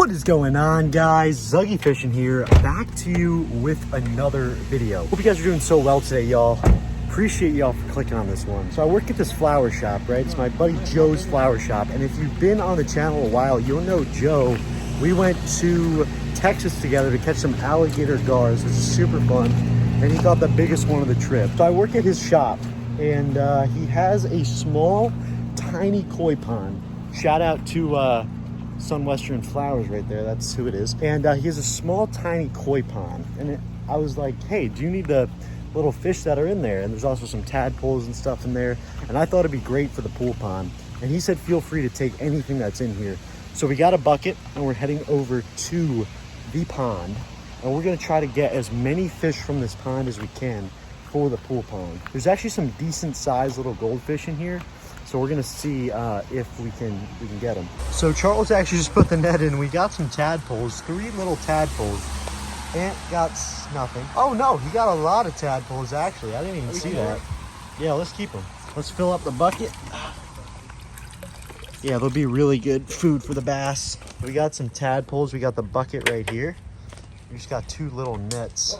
What is going on, guys? Zuggy Fishing here, back to you with another video. Hope you guys are doing so well today, y'all. Appreciate y'all for clicking on this one. So I work at this flower shop, right? It's my buddy Joe's flower shop. And if you've been on the channel a while, you'll know Joe. We went to Texas together to catch some alligator gars, which is super fun. And he got the biggest one of the trip. So I work at his shop, and he has a small, tiny koi pond. Shout out to Sunwestern Flowers right there, that's who it is. And he has a small tiny koi pond, and I was like, hey, do you need the little fish that are in there? And there's also some tadpoles and stuff in there, and I thought it'd be great for the pool pond. And he said feel free to take anything that's in here. So we got a bucket and we're heading over to the pond, and we're gonna try to get as many fish from this pond as we can for the pool pond. There's actually some decent sized little goldfish in here, so we're gonna see if we can get them. So Charles actually just put the net in. We got some tadpoles, 3 little tadpoles. Ant got nothing. Oh no, he got a lot of tadpoles actually. I didn't even see that. Yeah, let's keep them. Let's fill up the bucket. Yeah, they'll be really good food for the bass. We got some tadpoles. We got the bucket right here. We just got 2 little nets.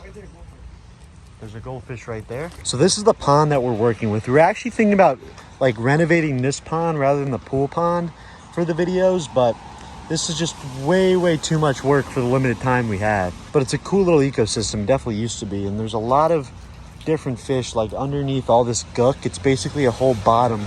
There's a goldfish right there. So this is the pond that we're working with. We're actually thinking about like renovating this pond rather than the pool pond for the videos, but this is just way too much work for the limited time we have. But it's a cool little ecosystem, definitely used to be. And there's a lot of different fish like underneath all this gook. It's basically a whole bottom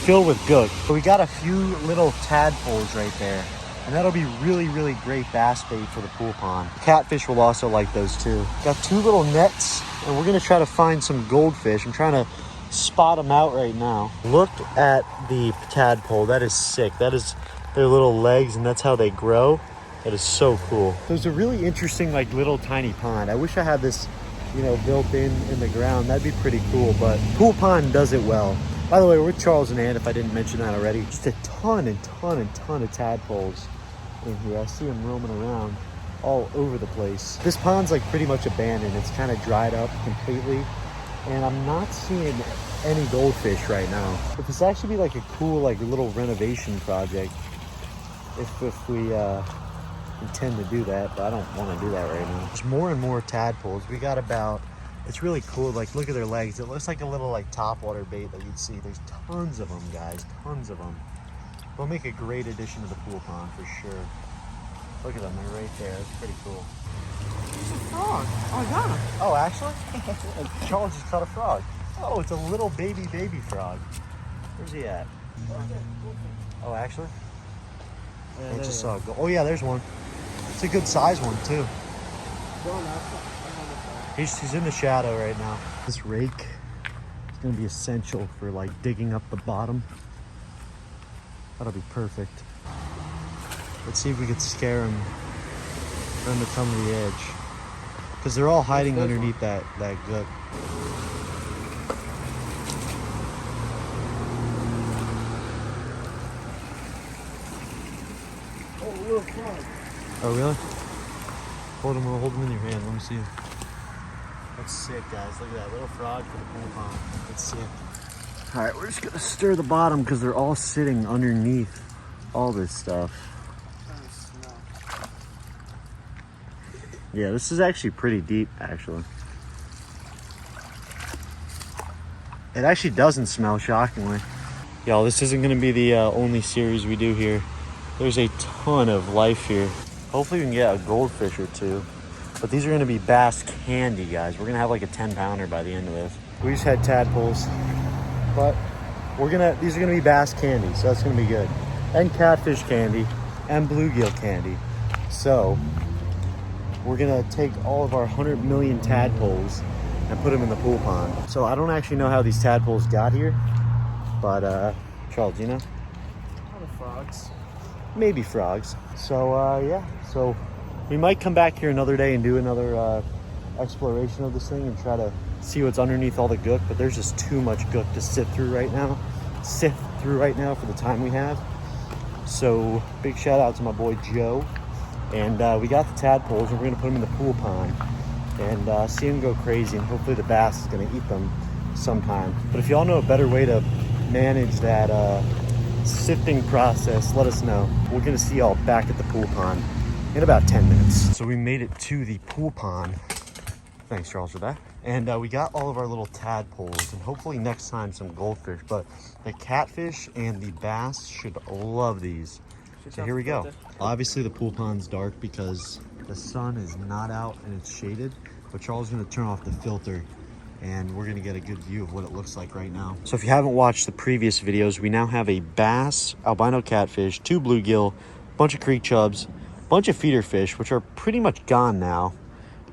filled with gook. So we got a few little tadpoles right there. And that'll be really great bass bait for the pool pond. Catfish will also like those too. Got 2 little nets, and we're gonna try to find some goldfish. I'm trying to spot them out right now. Look at the tadpole. That is sick. That is their little legs, and that's how they grow. That is so cool. So it's a really interesting, like, little tiny pond. I wish I had this, you know, built in the ground. That'd be pretty cool, but pool pond does it well. By the way, we're with Charles and Ann, if I didn't mention that already. Just a ton of tadpoles in here. I see them roaming around all over the place. This pond's like pretty much abandoned. It's kind of dried up completely, and I'm not seeing any goldfish right now. But this actually be like a cool, like, little renovation project if we intend to do that, but I don't want to do that right now. There's more and more tadpoles. We got about, it's really cool. Like, look at their legs. It looks like a little like topwater bait that you'd see. There's tons of them, guys, tons of them. They'll make a great addition to the pool pond for sure. Look at them, they're right there. That's pretty cool. It's a frog. Oh, I got him. Oh, actually? Charles just caught a frog. Oh, it's a little baby frog. Where's he at? Oh, actually? Yeah, I just saw it go. Oh yeah, there's one. It's a good size one too. He's in the shadow right now. This rake is gonna be essential for like digging up the bottom. That'll be perfect. Let's see if we could scare them for them to come to the edge, because they're all hiding underneath that gut. Oh really? Hold them in your hand. Let me see. That's sick, guys. Look at that little frog for the pool pond. That's sick. All right, we're just gonna stir the bottom because they're all sitting underneath all this stuff. Yeah, this is actually pretty deep, actually. It actually doesn't smell, shockingly. Y'all, this isn't gonna be the only series we do here. There's a ton of life here. Hopefully we can get a goldfish or 2. But these are gonna be bass candy, guys. We're gonna have like a 10-pounder by the end of this. We just had tadpoles, but these are gonna be bass candy, so that's gonna be good. And catfish candy, and bluegill candy. So we're gonna take all of our 100 million tadpoles and put them in the pool pond. So I don't actually know how these tadpoles got here, but Charles, you know? Probably frogs. Maybe frogs. So yeah, so we might come back here another day and do another exploration of this thing and try to see what's underneath all the gook, but there's just too much gook to sift through right now for the time we have. So big shout out to my boy Joe. And we got the tadpoles, and we're gonna put them in the pool pond and see them go crazy, and hopefully the bass is gonna eat them sometime. But if y'all know a better way to manage that sifting process, let us know. We're gonna see y'all back at the pool pond in about 10 minutes. So we made it to the pool pond. Thanks, Charles, for that. And we got all of our little tadpoles, and hopefully next time some goldfish, but the catfish and the bass should love these. So here we go. Obviously the pool pond's dark because the sun is not out and it's shaded, but Charles is gonna turn off the filter and we're gonna get a good view of what it looks like right now. So if you haven't watched the previous videos, we now have a bass, albino catfish, 2 bluegill, bunch of creek chubs, bunch of feeder fish, which are pretty much gone now.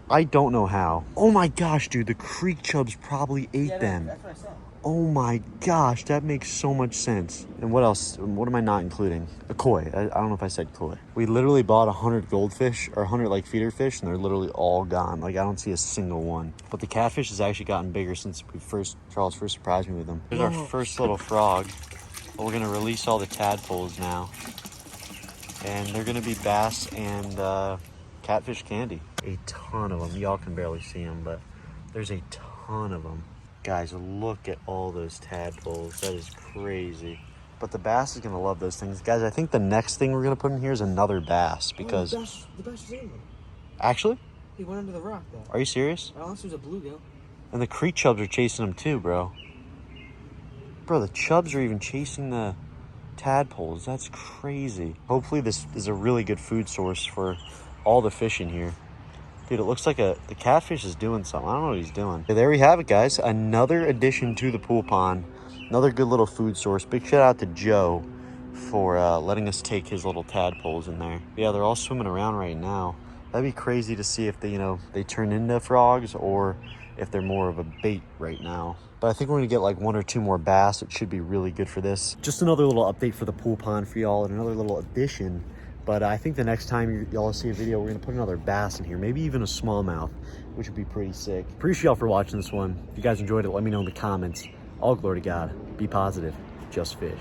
I don't know how. Oh my gosh, dude, the creek chubs probably ate them. That's what I saw. Oh my gosh, that makes so much sense. And what else? What am I not including? A koi. I don't know if I said koi. We literally bought 100 goldfish or 100 like feeder fish, and they're literally all gone. Like I don't see a single one. But the catfish has actually gotten bigger since Charles first surprised me with them. Here's our first little frog. Well, we're gonna release all the tadpoles now, and they're gonna be bass and catfish candy. A ton of them. Y'all can barely see them, but there's a ton of them. Guys, look at all those tadpoles. That is crazy. But the bass is gonna love those things. Guys, I think the next thing we're gonna put in here is another bass because... the bass is in there. Actually? He went under the rock though. Are you serious? Unless there's a bluegill. And the creek chubs are chasing them too, bro. Bro, the chubs are even chasing the tadpoles. That's crazy. Hopefully this is a really good food source for all the fish in here. Dude, it looks like the catfish is doing something. I don't know what he's doing. Okay, there we have it, guys. Another addition to the pool pond. Another good little food source. Big shout out to Joe for letting us take his little tadpoles in there. Yeah, they're all swimming around right now. That'd be crazy to see if they, they turn into frogs or if they're more of a bait right now. But I think we're gonna get like 1 or 2 more bass. It should be really good for this. Just another little update for the pool pond for y'all and another little addition. But I think the next time y'all see a video, we're gonna put another bass in here, maybe even a smallmouth, which would be pretty sick. Appreciate y'all for watching this one. If you guys enjoyed it, let me know in the comments. All glory to God. Be positive. Just fish.